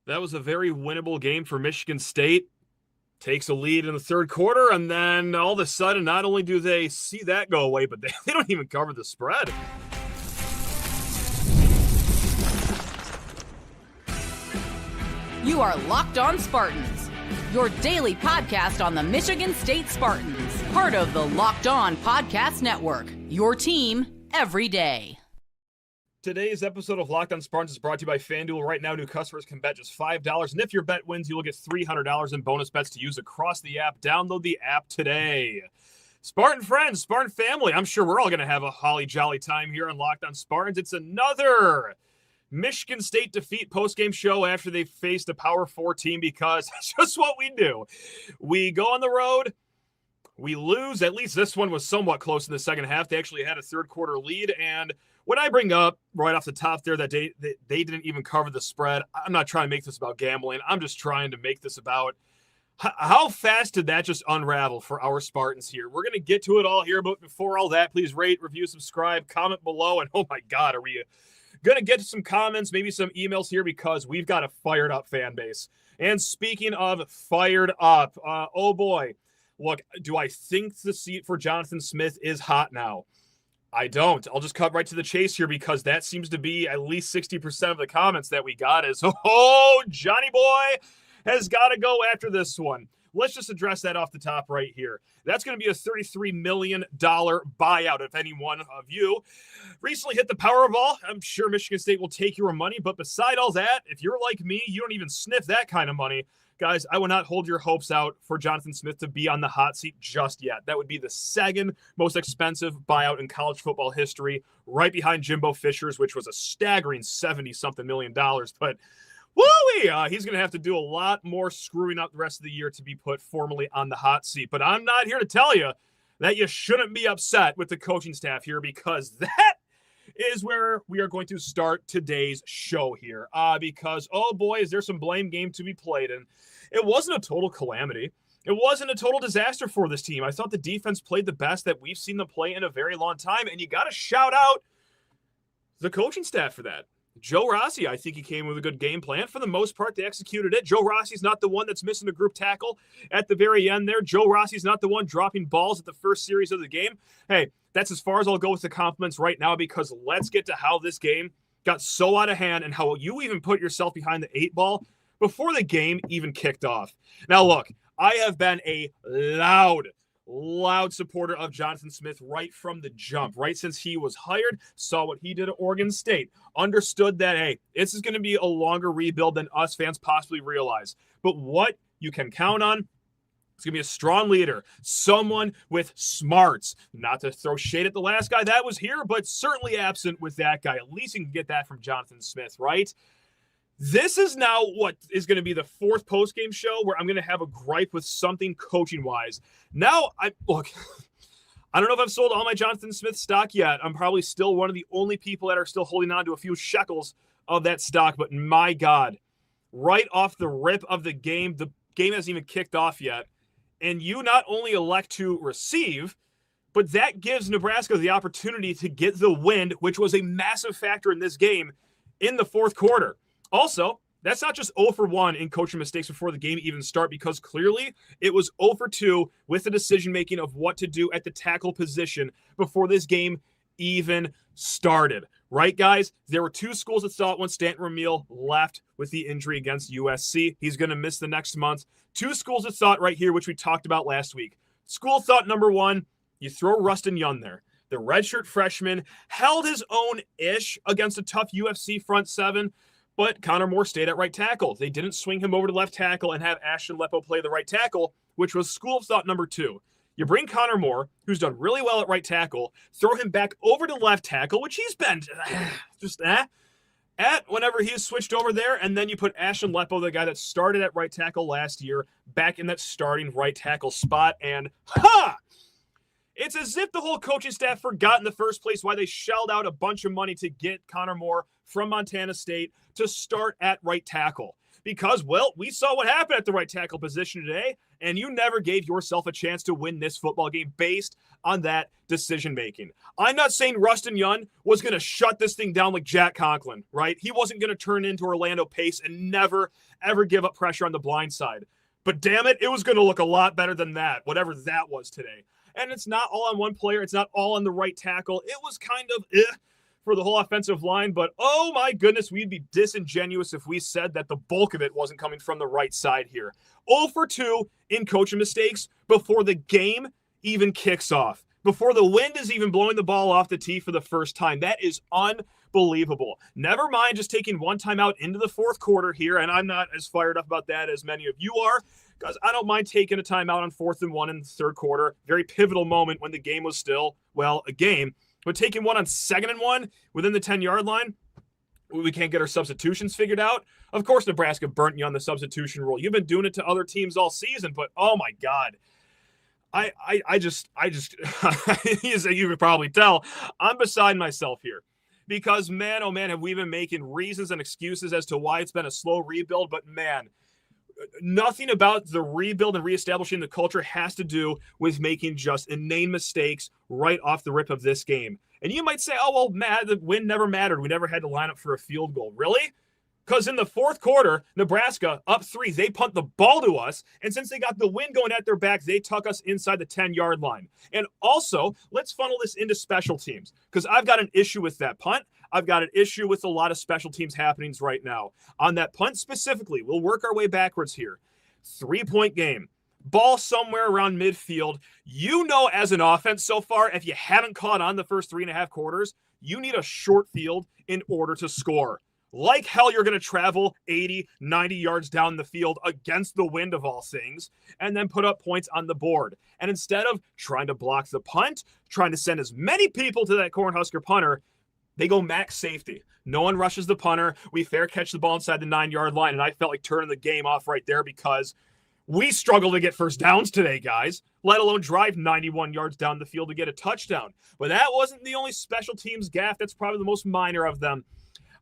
That was a very winnable game for Michigan State. Takes a lead in the third quarter, and then all of a sudden, not only do they see that go away, but they don't even cover the spread. You are Locked On Spartans, your daily podcast on the Michigan State Spartans, part of the Locked On Podcast Network, your team every day. Today's episode of Locked On Spartans is brought to you by FanDuel. Right now, new customers can bet just $5, and if your bet wins, you will get $300 in bonus bets to use across the app. Download the app today. Spartan friends, Spartan family, I'm sure we're all going to have a holly jolly time here on Locked On Spartans. It's another Michigan State defeat postgame show after they faced a Power 4 team, because that's just what we do. We go on the road, we lose. At least this one was somewhat close in the second half. They actually had a third quarter lead, and when I bring up right off the top there that they didn't even cover the spread, I'm not trying to make this about gambling. I'm just trying to make this about how fast did that just unravel for our Spartans here. We're going to get to it all here, but before all that, please rate, review, subscribe, comment below, and oh my God, are we going to get some comments, maybe some emails here, because we've got a fired up fan base. And speaking of fired up, oh boy, look, do I think the seat for Jonathan Smith is hot now? I don't. I'll just cut right to the chase here, because that seems to be at least 60% of the comments that we got is, oh, Johnny boy has got to go after this one. Let's just address that off the top right here. That's going to be a $33 million buyout if any one of you recently hit the Powerball. I'm sure Michigan State will take your money, but beside all that, if you're like me, you don't even sniff that kind of money. Guys, I will not hold your hopes out for Jonathan Smith to be on the hot seat just yet. That would be the second most expensive buyout in college football history, right behind Jimbo Fisher's, which was a staggering $70-something million. But woo-wee, he's going to have to do a lot more screwing up the rest of the year to be put formally on the hot seat. But I'm not here to tell you that you shouldn't be upset with the coaching staff here, because that is where we are going to start today's show here. Because, oh boy, is there some blame game to be played. And it wasn't a total calamity. It wasn't a total disaster for this team. I thought the defense played the best that we've seen them play in a very long time. And you got to shout out the coaching staff for that. Joe Rossi, I think he came with a good game plan. For the most part, they executed it. Joe Rossi's not the one that's missing a group tackle at the very end there. Joe Rossi's not the one dropping balls at the first series of the game. Hey, that's as far as I'll go with the compliments right now, because let's get to how this game got so out of hand and how you even put yourself behind the 8 ball before the game even kicked off. Now, look, I have been a loud supporter of Jonathan Smith right from the jump, right since he was hired, saw what he did at Oregon State, understood that, hey, this is going to be a longer rebuild than us fans possibly realize. But what you can count on, it's going to be a strong leader, someone with smarts. Not to throw shade at the last guy that was here, but certainly absent with that guy. At least you can get that from Jonathan Smith, right? This is now what is going to be the fourth postgame show where I'm going to have a gripe with something coaching-wise. Now, look, I don't know if I've sold all my Jonathan Smith stock yet. I'm probably still one of the only people that are still holding on to a few shekels of that stock. But my God, right off the rip of the game hasn't even kicked off yet. And you not only elect to receive, but that gives Nebraska the opportunity to get the win, which was a massive factor in this game in the fourth quarter. Also, that's not just 0 for 1 in coaching mistakes before the game even start, because clearly it was 0 for 2 with the decision-making of what to do at the tackle position before this game even started. Right, guys? There were 2 schools that thought when Stanton Ramil left with the injury against USC, he's going to miss the next month. 2 schools that thought right here, which we talked about last week. School thought number 1, you throw Rustin Young there. The redshirt freshman held his own-ish against a tough UFC front 7, but Connor Moore stayed at right tackle. They didn't swing him over to left tackle and have Ashton Lepo play the right tackle, which was school of thought number 2. You bring Connor Moore, who's done really well at right tackle, throw him back over to left tackle, which he's been just at whenever he's switched over there, and then you put Ashton Lepo, the guy that started at right tackle last year, back in that starting right tackle spot, and it's as if the whole coaching staff forgot in the first place why they shelled out a bunch of money to get Connor Moore from Montana State to start at right tackle. because, well, we saw what happened at the right tackle position today, and you never gave yourself a chance to win this football game based on that decision-making. I'm not saying Rustin Young was going to shut this thing down like Jack Conklin, right? He wasn't going to turn into Orlando Pace and never, ever give up pressure on the blind side. But damn it, it was going to look a lot better than that, whatever that was today. And it's not all on one player. It's not all on the right tackle. It was kind of for the whole offensive line. But, oh, my goodness, we'd be disingenuous if we said that the bulk of it wasn't coming from the right side here. 0 for 2 in coaching mistakes before the game even kicks off, before the wind is even blowing the ball off the tee for the first time. That is unbelievable. Never mind just taking one timeout into the fourth quarter here, and I'm not as fired up about that as many of you are, because I don't mind taking a timeout on 4th and 1 in the third quarter. Very pivotal moment when the game was still, well, a game. But taking one on 2nd and 1 within the 10-yard line, we can't get our substitutions figured out. Of course, Nebraska burnt you on the substitution rule. You've been doing it to other teams all season, but oh my God. I just, as you can probably tell, I'm beside myself here. Because, man, oh, man, have we been making reasons and excuses as to why it's been a slow rebuild. But, man, nothing about the rebuild and reestablishing the culture has to do with making just inane mistakes right off the rip of this game. And you might say, oh, well, Matt, the win never mattered. We never had to line up for a field goal. Really? Because in the fourth quarter, Nebraska up 3, they punt the ball to us. And since they got the wind going at their back, they tuck us inside the 10-yard line. And also, let's funnel this into special teams, because I've got an issue with that punt. I've got an issue with a lot of special teams happenings right now. On that punt specifically, we'll work our way backwards here. 3-point game. Ball somewhere around midfield. You know, as an offense so far, if you haven't caught on the first 3.5 quarters, you need a short field in order to score. Like hell, you're going to travel 80, 90 yards down the field against the wind of all things, and then put up points on the board. And instead of trying to block the punt, trying to send as many people to that Cornhusker punter, they go max safety. No one rushes the punter. We fair catch the ball inside the 9-yard line, and I felt like turning the game off right there because we struggle to get first downs today, guys, let alone drive 91 yards down the field to get a touchdown. But that wasn't the only special teams gaffe. That's probably the most minor of them.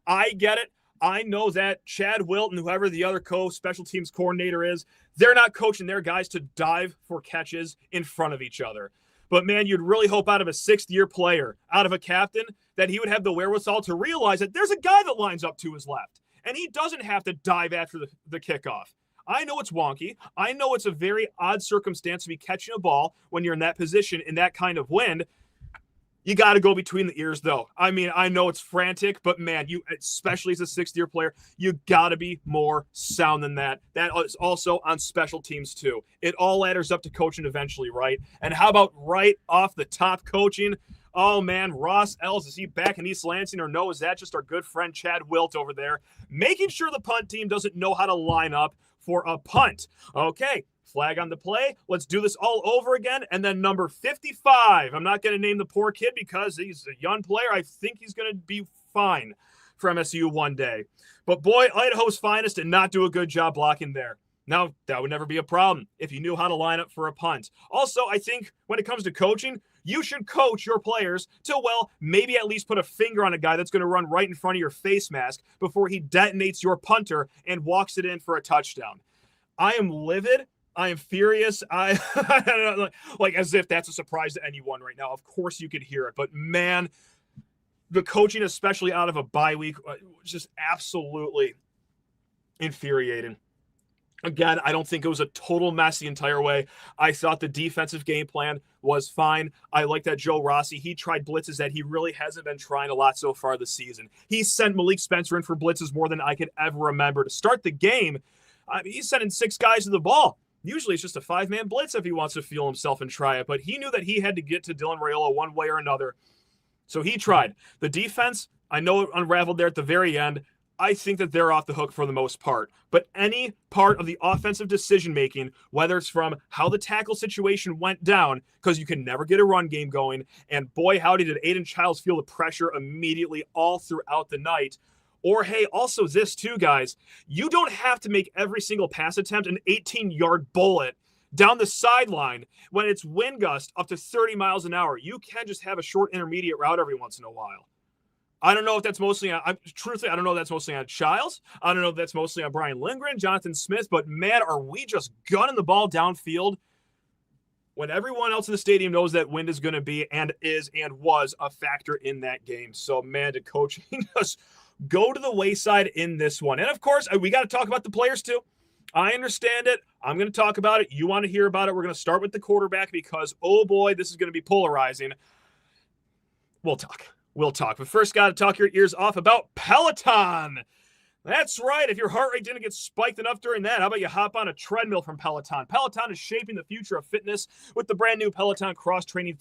I get it. I know that Chad Wilton, whoever the other special teams coordinator is, they're not coaching their guys to dive for catches in front of each other. But, man, you'd really hope out of a 6th-year player, out of a captain, that he would have the wherewithal to realize that there's a guy that lines up to his left, and he doesn't have to dive after the kickoff. I know it's wonky. I know it's a very odd circumstance to be catching a ball when you're in that position in that kind of wind. You got to go between the ears, though. I mean, I know it's frantic, but, man, you, especially as a 6th-year player, you got to be more sound than that. That is also on special teams, too. It all ladders up to coaching eventually, right? And how about right off the top coaching? Oh, man, Ross Ells, is he back in East Lansing, or no, is that just our good friend Chad Wilt over there? Making sure the punt team doesn't know how to line up for a punt. Okay. Flag on the play. Let's do this all over again. And then number 55. I'm not going to name the poor kid because he's a young player. I think he's going to be fine for MSU one day. But boy, Idaho's finest did not do a good job blocking there. Now, that would never be a problem if you knew how to line up for a punt. Also, I think when it comes to coaching, you should coach your players to, well, maybe at least put a finger on a guy that's going to run right in front of your face mask before he detonates your punter and walks it in for a touchdown. I am livid. I am furious. I don't know, like as if that's a surprise to anyone right now. Of course you could hear it, but man, the coaching, especially out of a bye week, was just absolutely infuriating. Again, I don't think it was a total mess the entire way. I thought the defensive game plan was fine. I like that Joe Rossi, he tried blitzes that he really hasn't been trying a lot so far this season. He sent Malik Spencer in for blitzes more than I could ever remember. To start the game, he's sending 6 guys to the ball. Usually it's just a 5-man blitz if he wants to feel himself and try it, but he knew that he had to get to Dylan Raiola one way or another. So he tried. The defense, I know it unraveled there at the very end. I think that they're off the hook for the most part. But any part of the offensive decision-making, whether it's from how the tackle situation went down, because you can never get a run game going, and boy, howdy did Aiden Childs feel the pressure immediately all throughout the night. Or, hey, also this too, guys. You don't have to make every single pass attempt an 18-yard bullet down the sideline when it's wind gust up to 30 miles an hour. You can just have a short intermediate route every once in a while. I don't know if that's mostly on, truthfully, I don't know if that's mostly on Childs. I don't know if that's mostly on Brian Lindgren, Jonathan Smith, but man, are we just gunning the ball downfield when everyone else in the stadium knows that wind is going to be and is and was a factor in that game. So, man, did coaching just go to the wayside in this one. And, of course, we got to talk about the players, too. I understand it. I'm going to talk about it. You want to hear about it. We're going to start with the quarterback because, oh, boy, this is going to be polarizing. We'll talk. But first, got to talk your ears off about Peloton. That's right. If your heart rate didn't get spiked enough during that, how about you hop on a treadmill from Peloton? Peloton is shaping the future of fitness with the brand new Peloton cross-training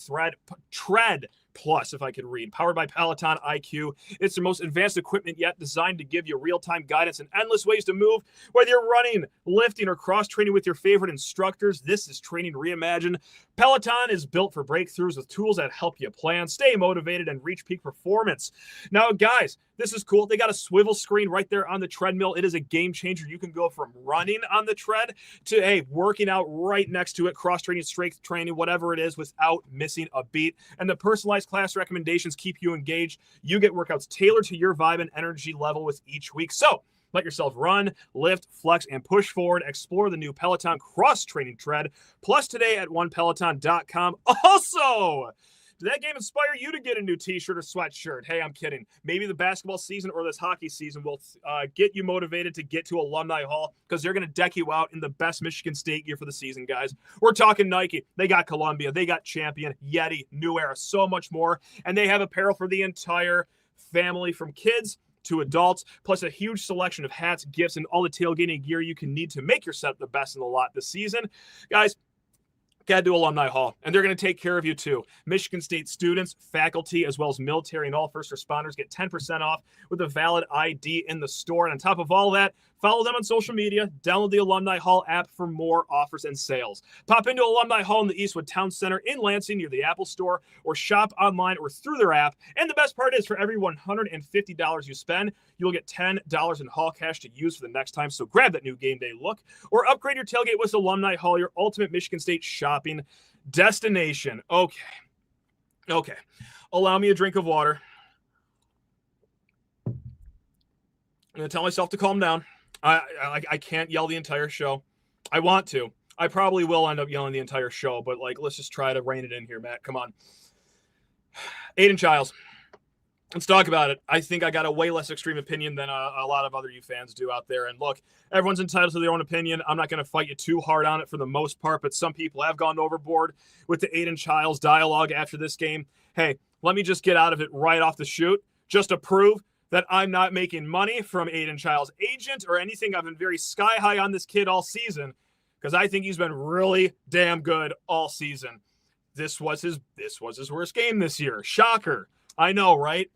Tread Plus, if I could read, powered by Peloton IQ. It's the most advanced equipment yet, designed to give you real-time guidance and endless ways to move. Whether you're running, lifting, or cross-training with your favorite instructors, this is training reimagined. Peloton is built for breakthroughs with tools that help you plan, stay motivated, and reach peak performance. Now, guys, this is cool. They got a swivel screen right there on the treadmill. It is a game changer. You can go from running on the tread to, hey, working out right next to it, cross-training, strength training, whatever it is, without missing a beat. And the personalized class recommendations keep you engaged. You get workouts tailored to your vibe and energy level with each week. So let yourself run, lift, flex, and push forward. Explore the new Peloton cross-training tread plus today at onepeloton.com. Also, did that game inspire you to get a new t-shirt or sweatshirt? Hey, I'm kidding. Maybe the basketball season or this hockey season will get you motivated to get to Alumni Hall because they're going to deck you out in the best Michigan State gear for the season, guys. We're talking Nike. They got Columbia. They got Champion, Yeti, New Era, so much more. And they have apparel for the entire family from kids to adults, plus a huge selection of hats, gifts, and all the tailgating gear you can need to make your setup the best in the lot this season. Guys, got to Alumni Hall, and they're going to take care of you too. Michigan State students, faculty, as well as military and all first responders get 10% off with a valid ID in the store. And on top of all that, follow them on social media, download the Alumni Hall app for more offers and sales. Pop into Alumni Hall in the Eastwood Town Center in Lansing near the Apple Store, or shop online or through their app. And the best part is, for every $150 you spend, you'll get $10 in hall cash to use for the next time. So grab that new game day look, or upgrade your tailgate with Alumni Hall, your ultimate Michigan State shopping destination. Okay. Allow me a drink of water. I'm going to tell myself to calm down. I can't yell the entire show. I want to. I probably will end up yelling the entire show, but let's just try to rein it in here, Matt. Come on. Aiden Childs. Let's talk about it. I think I got a way less extreme opinion than a lot of other you fans do out there. And look, everyone's entitled to their own opinion. I'm not going to fight you too hard on it for the most part, but some people have gone overboard with the Aiden Childs dialogue after this game. Hey, let me just get out of it right off the shoot, just to prove that I'm not making money from Aiden Childs' agent or anything. I've been very sky high on this kid all season because I think he's been really damn good all season. This was his worst game this year. Shocker. I know, right?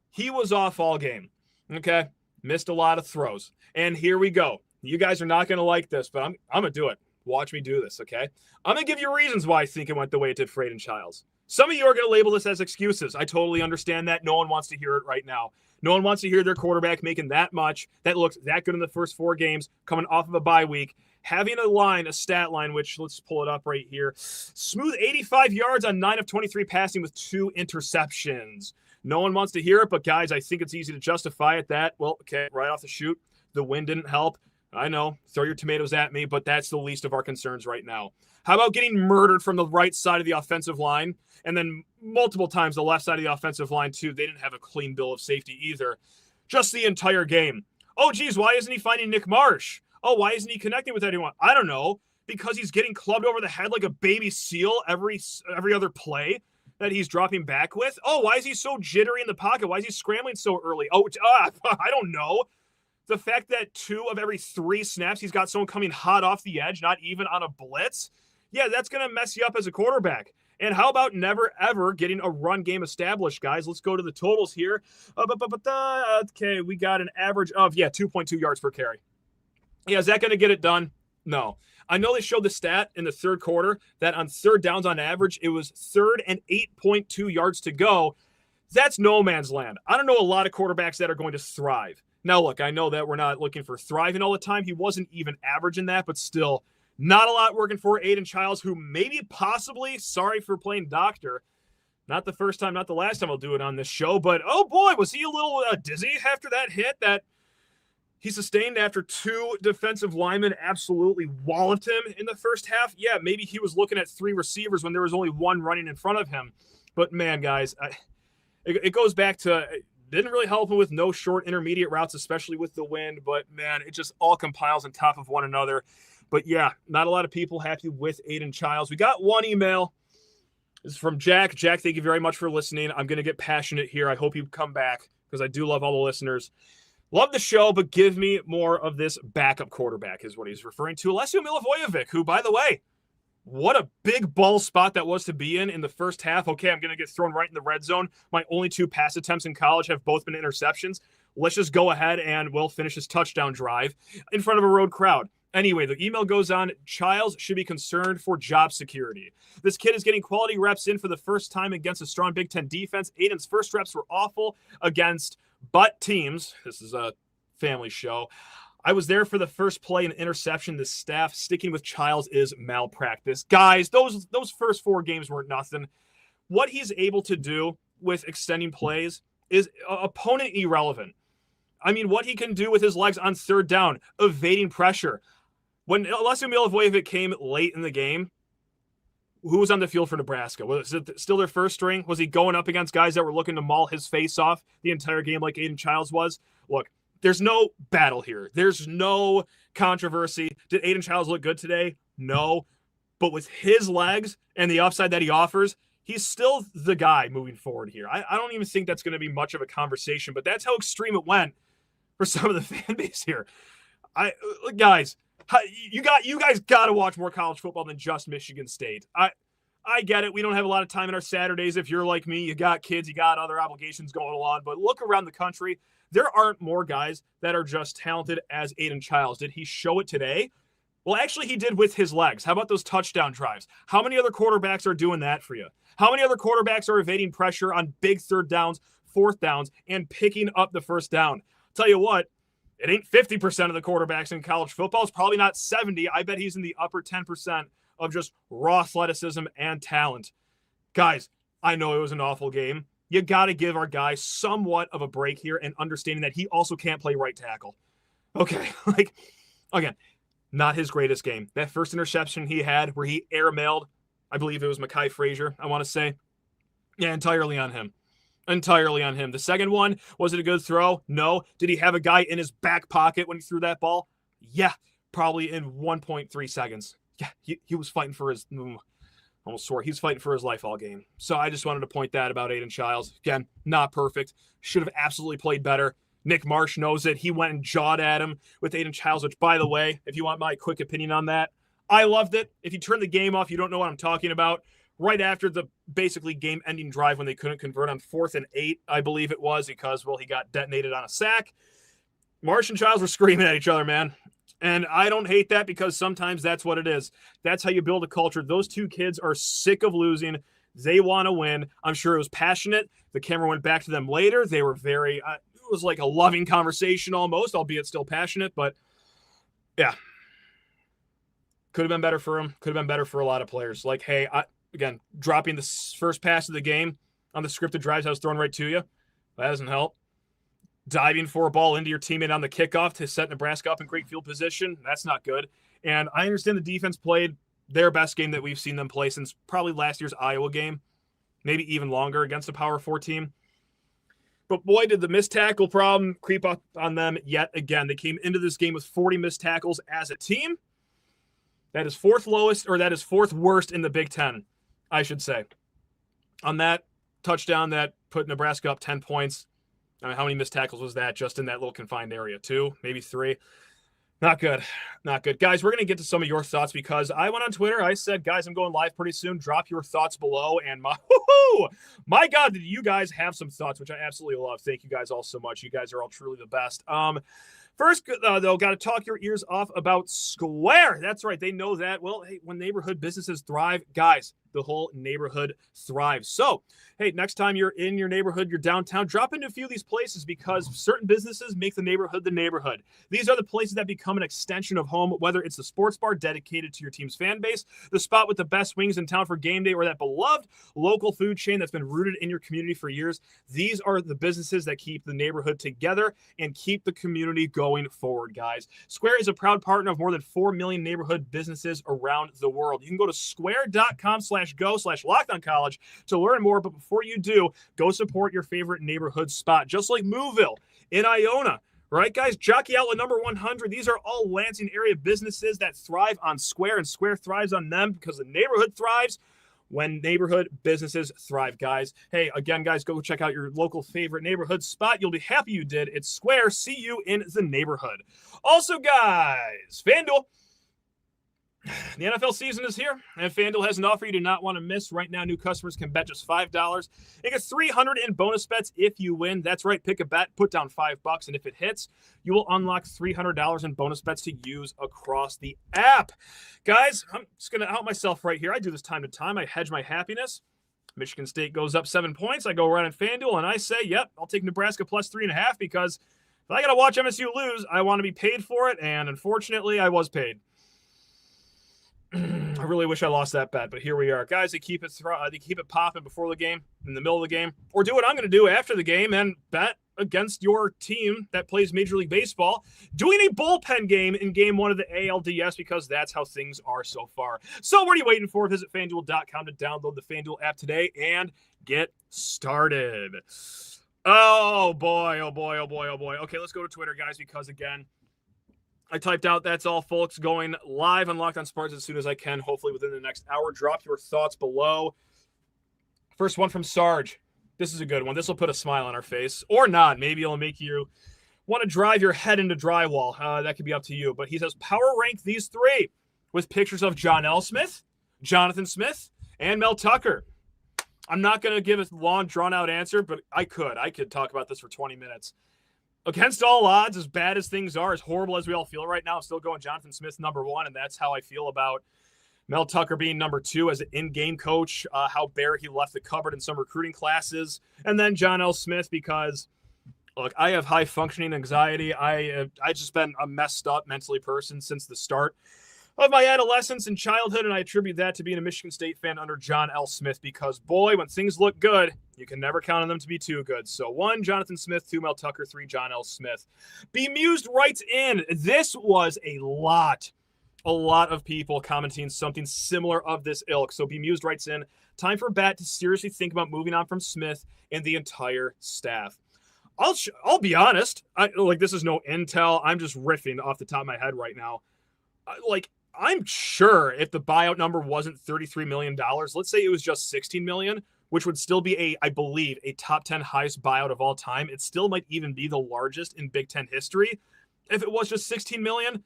He was off all game. Okay? Missed a lot of throws. And here we go. You guys are not going to like this, but I'm going to do it. Watch me do this, okay? I'm going to give you reasons why I think it went the way it did for Aiden Childs. Some of you are going to label this as excuses. I totally understand that. No one wants to hear it right now. No one wants to hear their quarterback making that much, that looks that good in the first 4 games, coming off of a bye week, having a stat line, which let's pull it up right here. Smooth 85 yards on 9 of 23 passing with 2 interceptions. No one wants to hear it, but guys, I think it's easy to justify it that, well, okay, right off the shoot, the wind didn't help. I know, throw your tomatoes at me, but that's the least of our concerns right now. How about getting murdered from the right side of the offensive line? And then multiple times the left side of the offensive line, too. They didn't have a clean bill of safety either. Just the entire game. Oh, geez, why isn't he finding Nick Marsh? Oh, why isn't he connecting with anyone? I don't know. Because he's getting clubbed over the head like a baby seal every other play that he's dropping back with? Oh, why is he so jittery in the pocket? Why is he scrambling so early? Oh, I don't know. The fact that 2 of every 3 snaps, he's got someone coming hot off the edge, not even on a blitz. Yeah, that's going to mess you up as a quarterback. And how about never, ever getting a run game established, guys? Let's go to the totals here. Okay, we got an average of, 2.2 yards per carry. Yeah, is that going to get it done? No. I know they showed the stat in the third quarter that on third downs on average, it was 3rd and 8.2 yards to go. That's no man's land. I don't know a lot of quarterbacks that are going to thrive. Now, look, I know that we're not looking for thriving all the time. He wasn't even averaging that, but still, not a lot working for Aiden Childs, who maybe possibly, sorry for playing doctor, Not the first time, not the last time I'll do it on this show, but oh boy, was he a little dizzy after that hit that he sustained after two defensive linemen absolutely walloped him in the first half. Yeah, maybe he was looking at three receivers when there was only one running in front of him. But man, guys, it goes back to didn't really help him with no short intermediate routes, especially with the wind. But man, it just all compiles on top of one another. But yeah, not a lot of people happy with Aiden Childs. We got one email. This is from Jack. Jack, thank you very much for listening. I'm going to get passionate here. I hope you come back because I do love all the listeners. Love the show, but give me more of this backup quarterback is what he's referring to. Alessio Milivojevic, who, by the way, what a big ball spot that was to be in the first half. Okay, I'm going to get thrown right in the red zone. My only two pass attempts in college have both been interceptions. Let's just go ahead and we'll finish this touchdown drive in front of a road crowd. Anyway, the email goes on, Childs should be concerned for job security. This kid is getting quality reps in for the first time against a strong Big Ten defense. Aiden's first reps were awful against butt teams. This is a family show. I was there for the first play and interception. The staff sticking with Childs is malpractice. Guys, those first four games weren't nothing. What he's able to do with extending plays is opponent irrelevant. I mean, what he can do with his legs on third down, evading pressure. When Alessio Milivojevic came late in the game, who was on the field for Nebraska? Was it still their first string? Was he going up against guys that were looking to maul his face off the entire game like Aiden Childs was? Look, there's no battle here. There's no controversy. Did Aiden Childs look good today? No. But with his legs and the upside that he offers, he's still the guy moving forward here. I don't even think that's going to be much of a conversation, but that's how extreme it went for some of the fan base here. Guys, you guys got to watch more college football than just Michigan State. I get it. We don't have a lot of time in our Saturdays. If you're like me, you got kids, you got other obligations going on. But look around the country. There aren't more guys that are just talented as Aiden Childs. Did he show it today? Well, actually, he did with his legs. How about those touchdown drives? How many other quarterbacks are doing that for you? How many other quarterbacks are evading pressure on big third downs, fourth downs, and picking up the first down? Tell you what, it ain't 50% of the quarterbacks in college football. It's probably not 70. I bet he's in the upper 10% of just raw athleticism and talent. Guys, I know it was an awful game. You got to give our guy somewhat of a break here and understanding that he also can't play right tackle. Okay, again, not his greatest game. That first interception he had where he airmailed, I believe it was Mekhi Frazier, I want to say. Yeah, entirely on him. Entirely on him. The second one, was it a good throw? No. Did he have a guy in his back pocket when he threw that ball? Yeah, probably in 1.3 seconds. Yeah, he was fighting for his, almost swore, he's fighting for his life all game. So I just wanted to point that about Aiden Childs. Again, not perfect. Should have absolutely played better. Nick Marsh knows it. He went and jawed at him with Aiden Childs, which, by the way, if you want my quick opinion on that, I loved it. If you turn the game off, you don't know what I'm talking about. Right after the basically game-ending drive when they couldn't convert on 4th and 8, I believe it was, because, well, he got detonated on a sack. Marsh and Childs were screaming at each other, man. And I don't hate that because sometimes that's what it is. That's how you build a culture. Those two kids are sick of losing. They want to win. I'm sure it was passionate. The camera went back to them later. They were very, it was like a loving conversation almost, albeit still passionate. But, yeah. Could have been better for him. Could have been better for a lot of players. Like, hey, again, dropping the first pass of the game on the scripted drives I was throwing right to you. That doesn't help. Diving for a ball into your teammate on the kickoff to set Nebraska up in great field position. That's not good. And I understand the defense played their best game that we've seen them play since probably last year's Iowa game, maybe even longer against a Power 4 team. But boy, did the missed tackle problem creep up on them yet again. They came into this game with 40 missed tackles as a team. That is fourth worst in the Big Ten, I should say. On that touchdown that put Nebraska up 10 points, I mean, how many missed tackles was that just in that little confined area? 2, maybe 3. Not good. Not good. Guys, we're going to get to some of your thoughts because I went on Twitter. I said, guys, I'm going live pretty soon. Drop your thoughts below. And my God, did you guys have some thoughts, which I absolutely love. Thank you guys all so much. You guys are all truly the best. First, though, got to talk your ears off about Square. That's right. They know that. Well, hey, when neighborhood businesses thrive, guys, the whole neighborhood thrives. So, hey, next time you're in your neighborhood, you're downtown, drop into a few of these places because certain businesses make the neighborhood the neighborhood. These are the places that become an extension of home, whether it's the sports bar dedicated to your team's fan base, the spot with the best wings in town for game day, or that beloved local food chain that's been rooted in your community for years. These are the businesses that keep the neighborhood together and keep the community going forward, guys. Square is a proud partner of more than 4 million neighborhood businesses around the world. You can go to square.com/go/LockedOnCollege to learn more, but before you do, go support your favorite neighborhood spot, just like Mooville in Iona. Right, guys? Jockey Outlet number 100. These are all Lansing area businesses that thrive on Square, and Square thrives on them because the neighborhood thrives when neighborhood businesses thrive, guys. Hey, again, guys, go check out your local favorite neighborhood spot. You'll be happy you did. It's Square. See you in the neighborhood. Also, guys, FanDuel. The NFL season is here, and FanDuel has an offer you do not want to miss. Right now, new customers can bet just $5 and get $300 in bonus bets if you win. That's right. Pick a bet, put down $5, and if it hits, you will unlock $300 in bonus bets to use across the app. Guys, I'm just going to out myself right here. I do this time to time. I hedge my happiness. Michigan State goes up 7 points. I go right on FanDuel, and I say, yep, I'll take Nebraska plus 3.5 because if I got to watch MSU lose, I want to be paid for it, and unfortunately, I was paid. I really wish I lost that bet, but here we are. Guys, they keep it popping before the game, in the middle of the game, or do what I'm going to do after the game and bet against your team that plays Major League Baseball, doing a bullpen game in game 1 of the ALDS because that's how things are so far. So what are you waiting for? Visit FanDuel.com to download the FanDuel app today and get started. Oh, boy, oh, boy, oh, boy, oh, boy. Okay, let's go to Twitter, guys, because, again, I typed out that's all, folks, going live on Locked On Spartans as soon as I can, hopefully within the next hour. Drop your thoughts below. First one from Sarge. This is a good one. This will put a smile on our face. Or not. Maybe it'll make you want to drive your head into drywall. That could be up to you. But he says, power rank these 3 with pictures of John L. Smith, Jonathan Smith, and Mel Tucker. I'm not going to give a long, drawn-out answer, but I could talk about this for 20 minutes. Against all odds, as bad as things are, as horrible as we all feel right now, I'm still going Jonathan Smith number 1, and that's how I feel about Mel Tucker being number 2 as an in-game coach, how bare he left the cupboard in some recruiting classes, and then John L. Smith because, look, I have high-functioning anxiety. I just been a messed up mentally person since the start of my adolescence and childhood, and I attribute that to being a Michigan State fan under John L. Smith because, boy, when things look good, you can never count on them to be too good. So 1, Jonathan Smith, 2, Mel Tucker, 3, John L. Smith. Bemused writes in, this was a lot of people commenting something similar of this ilk. So Bemused writes in, time for Bat to seriously think about moving on from Smith and the entire staff. I'll be honest, this is no intel. I'm just riffing off the top of my head right now. I'm sure if the buyout number wasn't $33 million, let's say it was just $16 million, which would still be I believe, a top 10 highest buyout of all time. It still might even be the largest in Big Ten history. If it was just $16 million,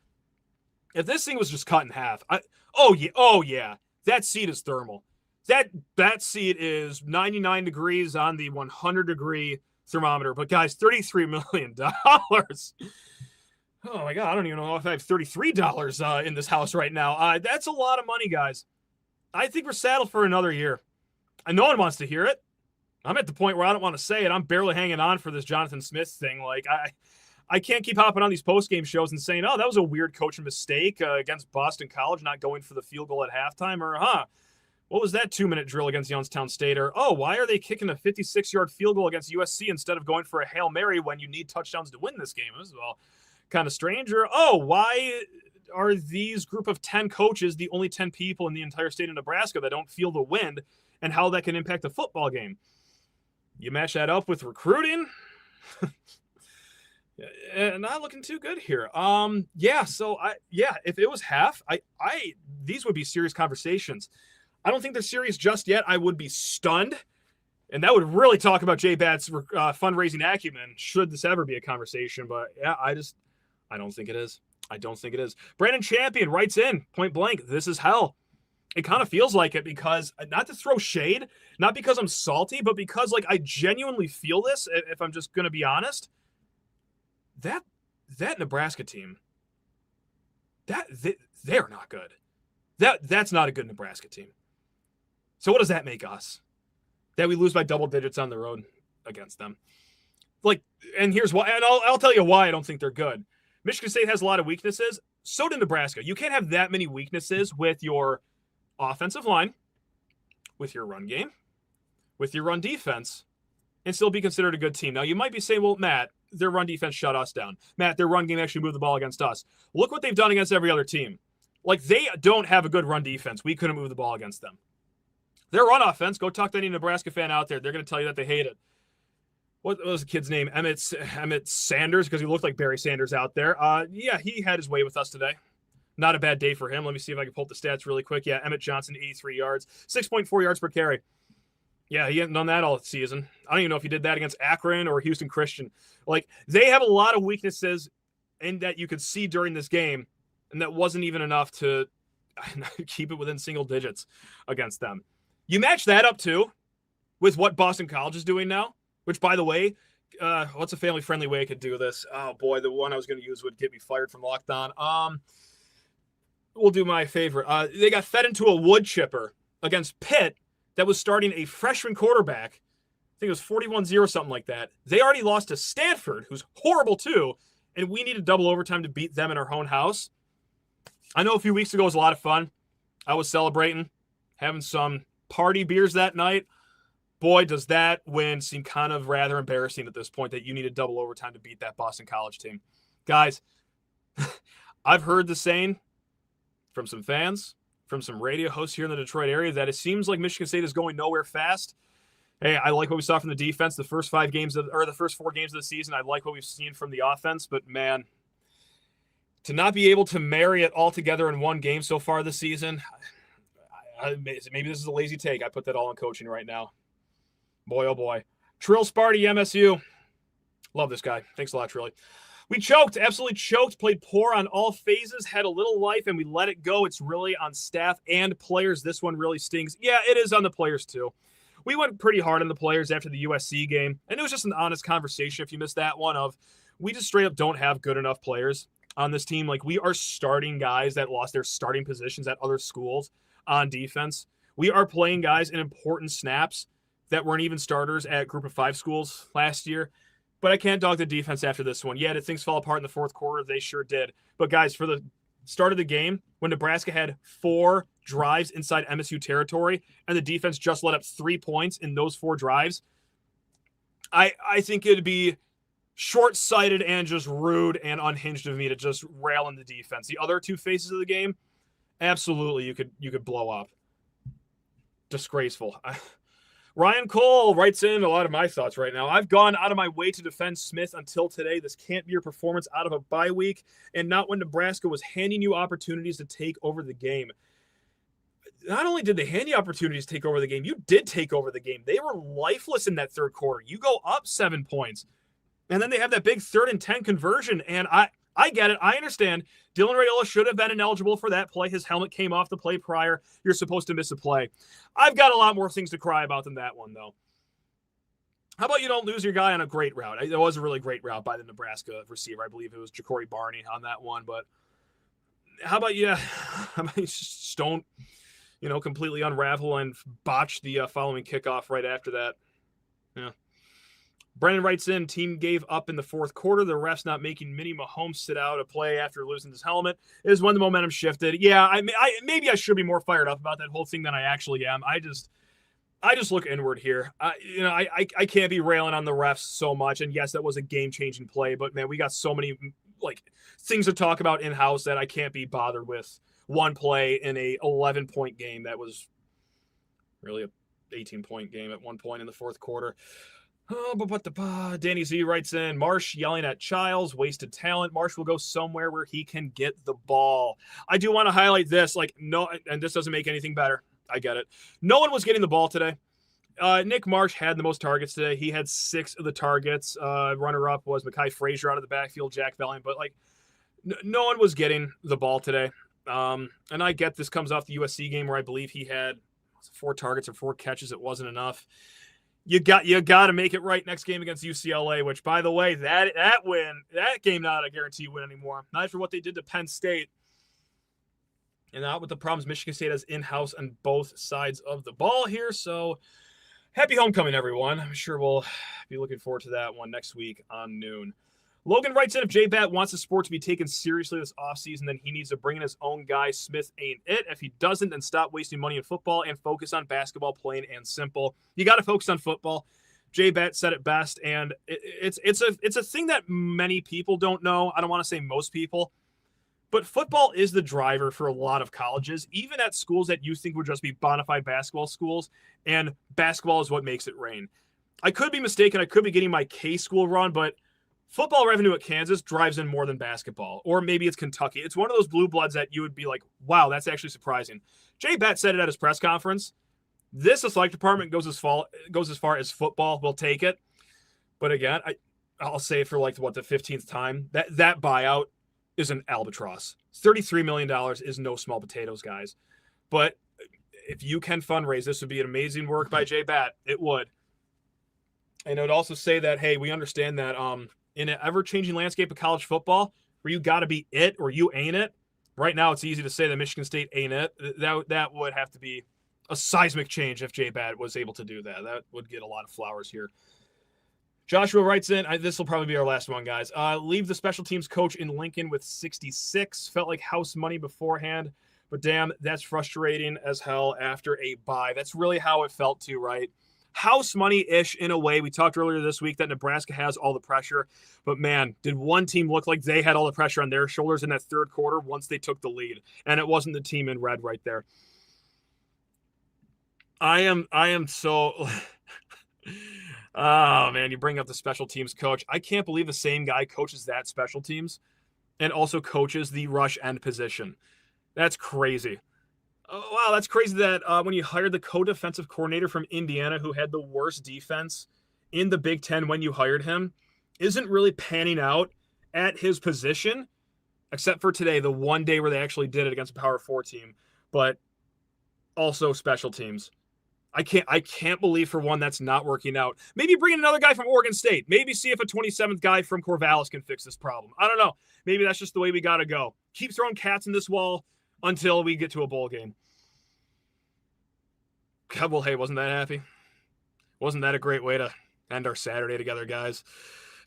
if this thing was just cut in half, oh yeah, that seat is thermal. That seat is 99 degrees on the 100-degree thermometer. But guys, $33 million. Oh, my God, I don't even know if I have $33 in this house right now. That's a lot of money, guys. I think we're saddled for another year. And no one wants to hear it. I'm at the point where I don't want to say it. I'm barely hanging on for this Jonathan Smith thing. I can't keep hopping on these post-game shows and saying, oh, that was a weird coaching mistake against Boston College, not going for the field goal at halftime. Or, what was that 2-minute drill against Youngstown State? Or, oh, why are they kicking a 56-yard field goal against USC instead of going for a Hail Mary when you need touchdowns to win this game? This is all kind of strange. Or, oh, why are these group of 10 coaches the only 10 people in the entire state of Nebraska that don't feel the wind and how that can impact the football game? You mash that up with recruiting. Not looking too good here. If it was half, these would be serious conversations. I don't think they're serious just yet. I would be stunned. And that would really talk about J-Bat's fundraising acumen, should this ever be a conversation. But yeah, I don't think it is. I don't think it is. Brandon Champion writes in, point blank, this is hell. It kind of feels like it because, not to throw shade, not because I'm salty, but because I genuinely feel this, if I'm just going to be honest. That Nebraska team, they're not good. That's not a good Nebraska team. So what does that make us? That we lose by double digits on the road against them. And here's why, and I'll tell you why I don't think they're good. Michigan State has a lot of weaknesses. So did Nebraska. You can't have that many weaknesses with your offensive line, with your run game, with your run defense, and still be considered a good team. Now, you might be saying, well, Matt, their run defense shut us down. Matt, their run game actually moved the ball against us. Look what they've done against every other team. They don't have a good run defense. We couldn't move the ball against them. Their run offense, go talk to any Nebraska fan out there. They're going to tell you that they hate it. What was the kid's name? Emmett Sanders, because he looked like Barry Sanders out there. Yeah, he had his way with us today. Not a bad day for him. Let me see if I can pull up the stats really quick. Yeah, Emmett Johnson, 83 yards, 6.4 yards per carry. Yeah, he hasn't done that all season. I don't even know if he did that against Akron or Houston Christian. They have a lot of weaknesses in that you could see during this game, and that wasn't even enough to keep it within single digits against them. You match that up, too, with what Boston College is doing now, which, by the way, what's a family-friendly way I could do this? Oh, boy, the one I was going to use would get me fired from Locked On. We'll do my favorite. They got fed into a wood chipper against Pitt that was starting a freshman quarterback. I think it was 41-0, something like that. They already lost to Stanford, who's horrible, too, and we needed double overtime to beat them in our own house. I know a few weeks ago was a lot of fun. I was celebrating, having some party beers that night. Boy, does that win seem kind of rather embarrassing at this point that you needed double overtime to beat that Boston College team. Guys, I've heard the saying from some fans, from some radio hosts here in the Detroit area, that it seems like Michigan State is going nowhere fast. Hey, I like what we saw from the defense the first 4 games of the season. I like what we've seen from the offense, but man, to not be able to marry it all together in one game so far this season, maybe this is a lazy take. I put that all on coaching right now. Boy, oh boy. Trill Sparty, MSU. Love this guy. Thanks a lot, Trilly. We choked, absolutely choked, played poor on all phases, had a little life, and we let it go. It's really on staff and players. This one really stings. Yeah, it is on the players too. We went pretty hard on the players after the USC game, and it was just an honest conversation if you missed that one of we just straight up don't have good enough players on this team. We are starting guys that lost their starting positions at other schools on defense. We are playing guys in important snaps that weren't even starters at Group of 5 schools last year. But I can't dog the defense after this one. Yeah, did things fall apart in the fourth quarter? They sure did. But guys, for the start of the game, when Nebraska had 4 drives inside MSU territory and the defense just let up 3 points in those 4 drives, I think it'd be short-sighted and just rude and unhinged of me to just rail on the defense. The other 2 phases of the game, absolutely, you could blow up. Disgraceful. Ryan Cole writes in a lot of my thoughts right now. I've gone out of my way to defend Smith until today. This can't be your performance out of a bye week and not when Nebraska was handing you opportunities to take over the game. Not only did they hand you opportunities to take over the game, you did take over the game. They were lifeless in that third quarter. You go up 7 points, and then they have that big 3rd and 10 conversion, and I get it. I understand. Dylan Raiola should have been ineligible for that play. His helmet came off the play prior. You're supposed to miss a play. I've got a lot more things to cry about than that one, though. How about you don't lose your guy on a great route? It was a really great route by the Nebraska receiver. I believe it was Ja'Cory Barney on that one. But how about you just don't, completely unravel and botch the following kickoff right after that? Yeah. Brennan writes in, team gave up in the fourth quarter. The refs not making Minnie Mahomes sit out a play after losing his helmet is when the momentum shifted. Yeah, maybe I should be more fired up about that whole thing than I actually am. I just look inward here. I can't be railing on the refs so much. And yes, that was a game-changing play. But, man, we got so many things to talk about in-house that I can't be bothered with one play in a 11-point game that was really a 18-point game at one point in the fourth quarter. Danny Z writes in, Marsh yelling at Childs, wasted talent. Marsh will go somewhere where he can get the ball. I do want to highlight this, no, and this doesn't make anything better. I get it. No one was getting the ball today. Nick Marsh had the most targets today. He had 6 of the targets. Runner-up was Mekhi Frazier out of the backfield, Jack Belling, but no one was getting the ball today. And I get this comes off the USC game where I believe he had 4 targets or 4 catches. It wasn't enough. You got to make it right next game against UCLA, which, by the way, that game not a guaranteed win anymore. Not for what they did to Penn State. And not with the problems Michigan State has in-house on both sides of the ball here. So happy homecoming, everyone. I'm sure we'll be looking forward to that one next week on noon. Logan writes in, if J-Bat wants the sport to be taken seriously this offseason, then he needs to bring in his own guy. Smith ain't it. If he doesn't, then stop wasting money in football and focus on basketball, plain and simple. You got to focus on football. J-Bat said it best, and it's a thing that many people don't know. I don't want to say most people. But football is the driver for a lot of colleges, even at schools that you think would just be bona fide basketball schools, and basketball is what makes it rain. I could be mistaken. I could be getting my K school wrong, but football revenue at Kansas drives in more than basketball, or maybe it's Kentucky. It's one of those blue bloods that you would be like, wow, that's actually surprising. Jay Bett said it at his press conference. This athletic department goes as far as football will take it. But again, I'll say it for like, the 15th time, that buyout is an albatross. $33 million is no small potatoes, guys. But if you can fundraise, this would be an amazing work by Jay Batt. It would. And it would also say that, hey, we understand that in an ever-changing landscape of college football, where you got to be it or you ain't it, right now it's easy to say that Michigan State ain't it. That would have to be a seismic change if Jay Batt was able to do that. That would get a lot of flowers here. Joshua writes in, this will probably be our last one, guys. Leave the special teams coach in Lincoln with 66. Felt like house money beforehand, but damn, that's frustrating as hell after a bye. That's really how it felt too, right? House money-ish in a way. We talked earlier this week that Nebraska has all the pressure, but man, did one team look like they had all the pressure on their shoulders in that third quarter once they took the lead, and it wasn't the team in red right there. I am so... Oh, man, you bring up the special teams coach. I can't believe the same guy coaches that special teams and also coaches the rush end position. That's crazy. Oh, wow, that's crazy that when you hired the co-defensive coordinator from Indiana who had the worst defense in the Big Ten when you hired him, isn't really panning out at his position, except for today, the one day where they actually did it against a Power 4 team, but also special teams. I can't believe, for one, that's not working out. Maybe bring in another guy from Oregon State. Maybe see if a 27th guy from Corvallis can fix this problem. I don't know. Maybe that's just the way we got to go. Keep throwing cats in this wall until we get to a bowl game. God, well, hey, wasn't that happy? Wasn't that a great way to end our Saturday together, guys?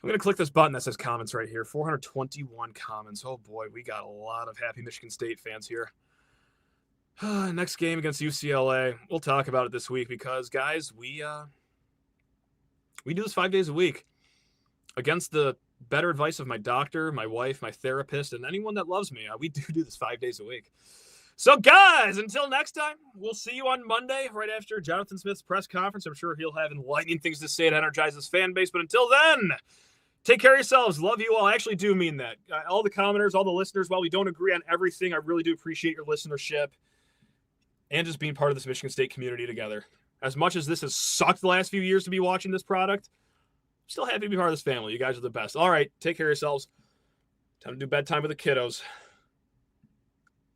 I'm going to click this button that says comments right here. 421 comments. Oh, boy, we got a lot of happy Michigan State fans here. Next game against UCLA. We'll talk about it this week because, guys, we do this 5 days a week against the better advice of my doctor, my wife, my therapist, and anyone that loves me. We do this 5 days a week. So, guys, until next time, we'll see you on Monday right after Jonathan Smith's press conference. I'm sure he'll have enlightening things to say to energize his fan base. But until then, take care of yourselves. Love you all. I actually do mean that. All the commenters, all the listeners, while we don't agree on everything, I really do appreciate your listenership and just being part of this Michigan State community together. As much as this has sucked the last few years to be watching this product, I'm still happy to be part of this family. You guys are the best. All right, take care of yourselves. Time to do bedtime with the kiddos.